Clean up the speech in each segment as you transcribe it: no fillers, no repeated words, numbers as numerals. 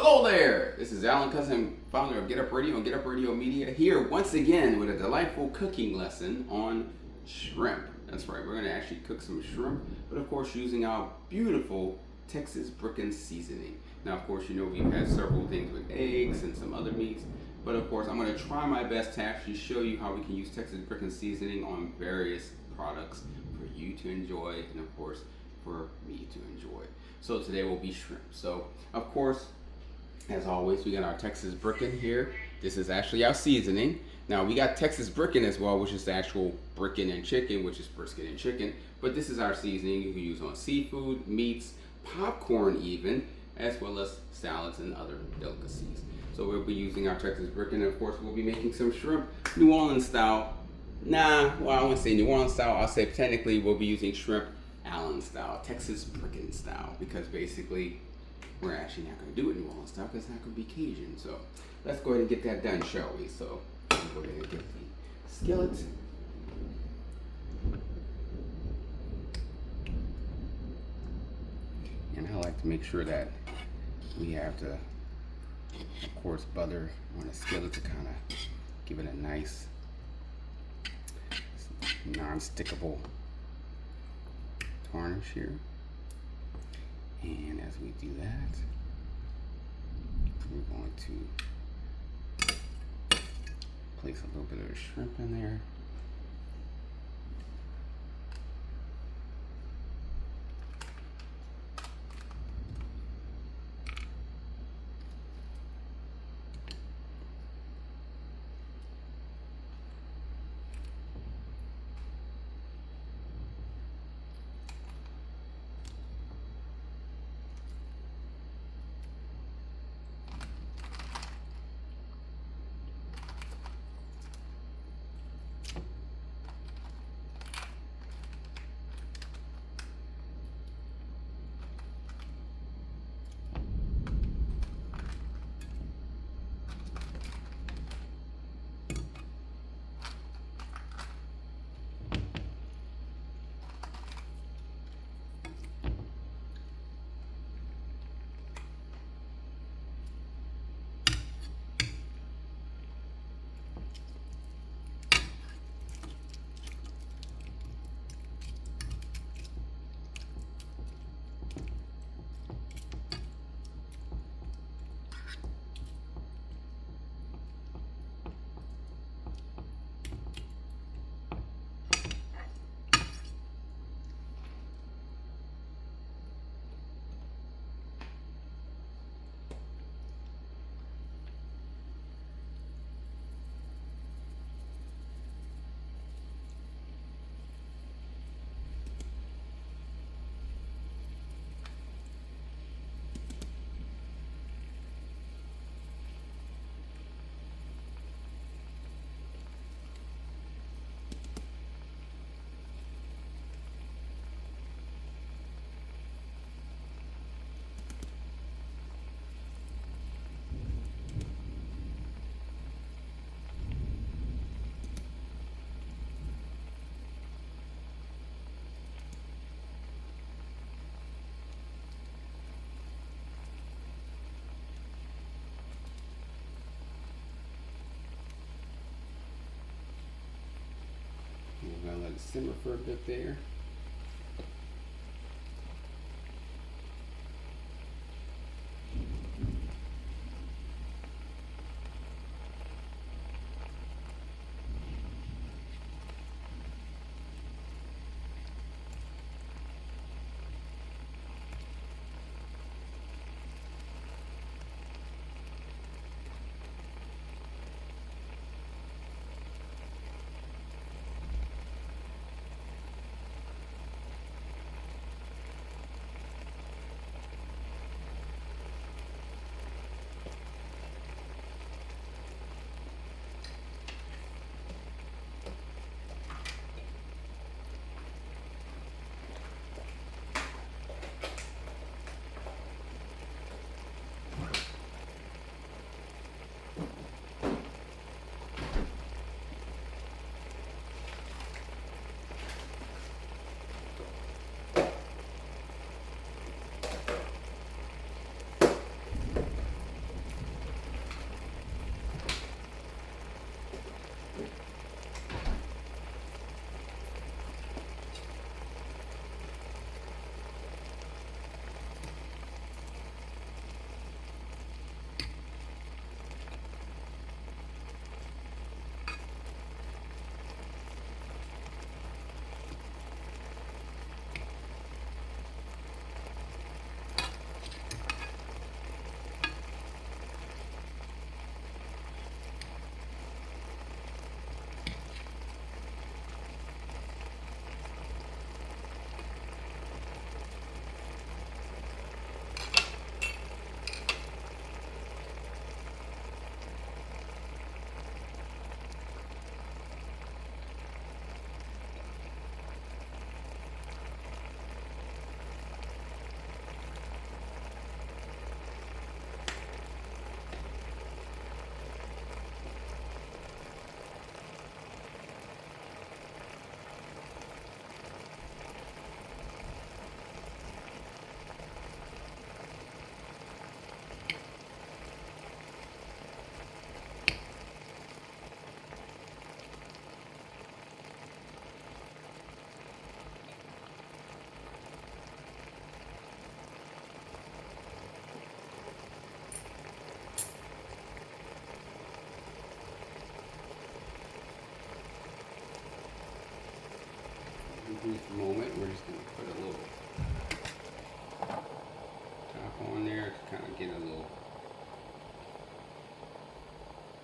Hello there! This is Alan Cousin, founder of Get Up Radio and Get Up Radio Media, here once again with a delightful cooking lesson on shrimp. That's right, we're going to actually cook some shrimp, but of course using our beautiful Texas Bricken Seasoning. Now, of course, you know we've had several things with eggs and some other meats, but of course I'm going to try my best to actually show you how we can use Texas Bricken Seasoning on various products for you to enjoy and of course for me to enjoy. So today will be shrimp. So of course, as always, we got our Texas Bricken here. This is actually our seasoning. Now we got Texas Bricken as well, which is the actual Bricken and chicken, which is brisket and chicken. But this is our seasoning you can use on seafood, meats, popcorn even, as well as salads and other delicacies. So we'll be using our Texas Bricken, and of course we'll be making some shrimp New Orleans style. I wouldn't say New Orleans style. I'll say technically we'll be using shrimp Allen style, Texas Bricken style, because basically we're actually not going to do it New Orleans style because it's not going to be Cajun. So let's go ahead and get that done, shall we? So we'll go ahead and get the skillet. And I like to make sure that we have to, of course, butter on the skillet to kind of give it a nice non-stickable tarnish here. And as we do that, we're going to place a little bit of the shrimp in there. We're going to let it simmer for a bit there.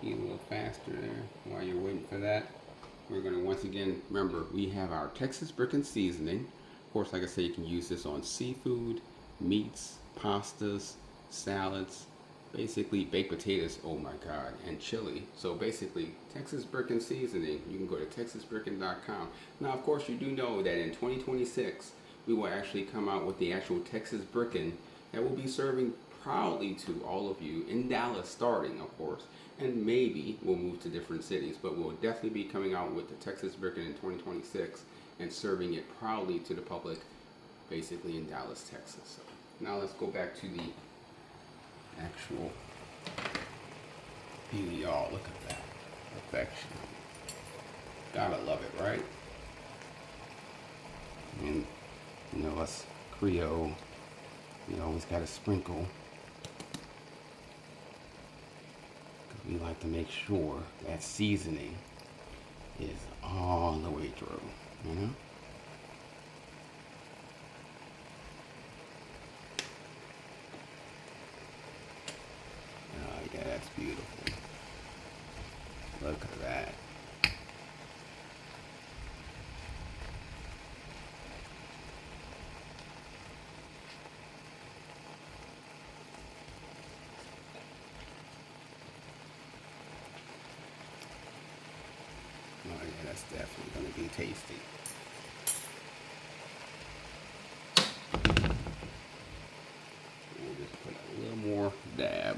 Be a little faster there while you're waiting for that. We're going to once again remember we have our Texas Bricken Seasoning. Of course, like I say, you can use this on seafood, meats, pastas, salads, basically baked potatoes, oh my god, and chili. So basically, Texas Bricken Seasoning, you can go to texasbricken.com. Now, of course, you do know that in 2026, we will actually come out with the actual Texas Bricken that will be serving proudly to all of you in Dallas starting, of course, and maybe we'll move to different cities, but we'll definitely be coming out with the Texas Bricken in 2026 and serving it proudly to the public, basically in Dallas, Texas. So now let's go back to the actual beauty, y'all. Look at that perfection. Gotta love it, right? I mean, you know, us Creole, we always gotta sprinkle, because we like to make sure that seasoning is all the way through, you know? Oh yeah, that's beautiful. Look at that. Oh yeah, that's definitely going to be tasty. We'll just put a little more dab.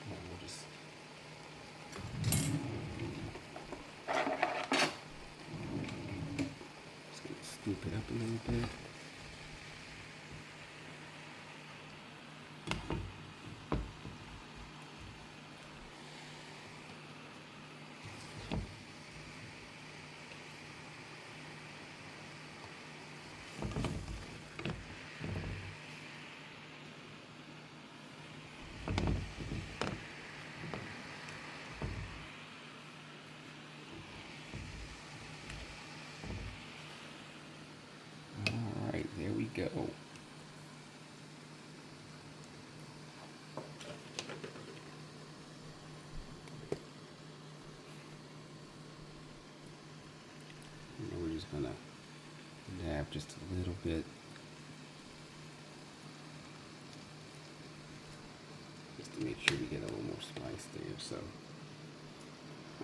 We'll just gonna scoop it up a little bit. Alright, there we go. And we're just gonna dab just a little bit. Just to make sure we get a little more spice there. So,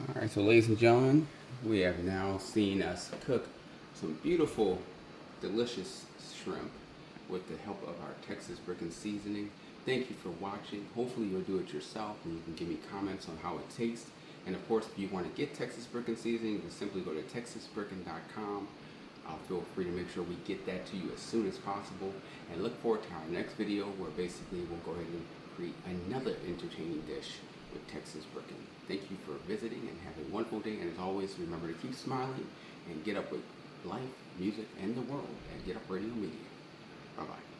alright, so ladies and gentlemen, we have now seen us cook some beautiful, delicious shrimp with the help of our Texas Bricken Seasoning. Thank you for watching. Hopefully you'll do it yourself and you can give me comments on how it tastes. And of course, if you want to get Texas Bricken Seasoning, you can simply go to texasbricken.com. Feel free to make sure we get that to you as soon as possible. And look forward to our next video where basically we'll go ahead and create another entertaining dish with Texas Bricken. Thank you for visiting and have a wonderful day. And as always, remember to keep smiling and get up with life, music, and the world at Get Up Radio Media. Bye-bye.